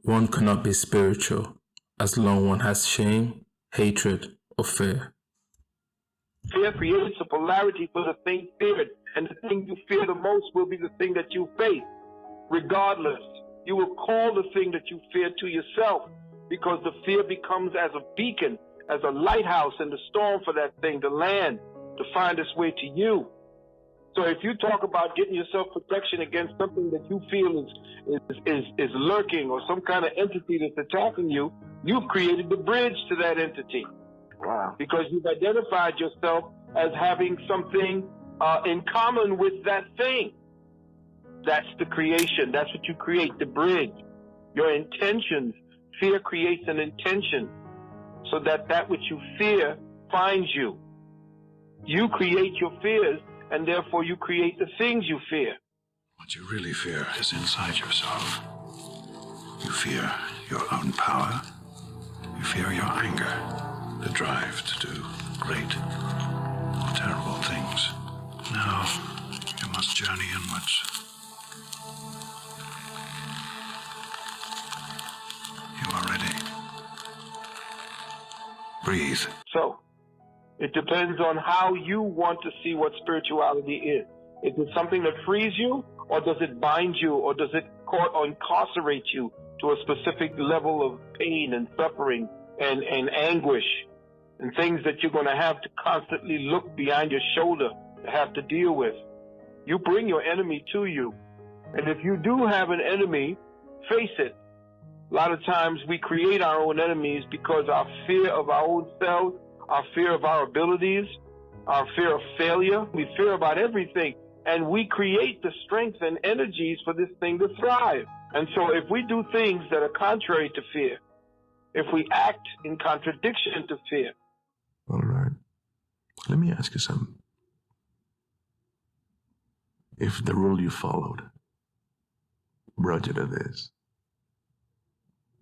One cannot be spiritual as long one has shame, hatred, or fear. Fear creates a polarity for the thing feared, and the thing you fear the most will be the thing that you face. Regardless, you will call the thing that you fear to yourself, because the fear becomes as a beacon, as a lighthouse in the storm for that thing to land, to find its way to you. So if you talk about getting yourself protection against something that you feel is lurking, or some kind of entity that's attacking you, you've created the bridge to that entity. Wow. Because you've identified yourself as having something in common with that thing. That's the creation. That's what you create, the bridge. Your intentions. Fear creates an intention so that which you fear finds you. You create your fears, and therefore you create the things you fear. What you really fear is inside yourself. You fear your own power. You fear your anger, the drive to do great or terrible things. Now, you must journey inwards. You are ready. Breathe. So, it depends on how you want to see what spirituality is. Is it something that frees you, or does it bind you, or does it incarcerate you to a specific level of pain and suffering and anguish and things that you're going to have to constantly look behind your shoulder to have to deal with? You bring your enemy to you. And if you do have an enemy, face it. A lot of times we create our own enemies because our fear of our own selves, our fear of our abilities, our fear of failure, we fear about everything. And we create the strength and energies for this thing to thrive. And so if we do things that are contrary to fear, if we act in contradiction to fear. All right. Let me ask you something. If the rule you followed brought you to this,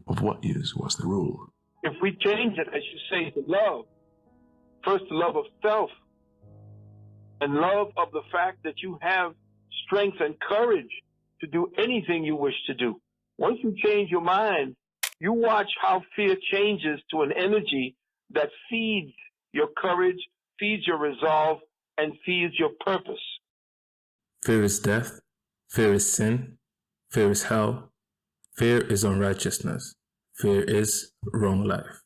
of what use was the rule? If we change it, as you say, to love, first the love of self, and love of the fact that you have strength and courage to do anything you wish to do. Once you change your mind, you watch how fear changes to an energy that feeds your courage, feeds your resolve, and feeds your purpose. Fear is death. Fear is sin. Fear is hell. Fear is unrighteousness. Fear is wrong life.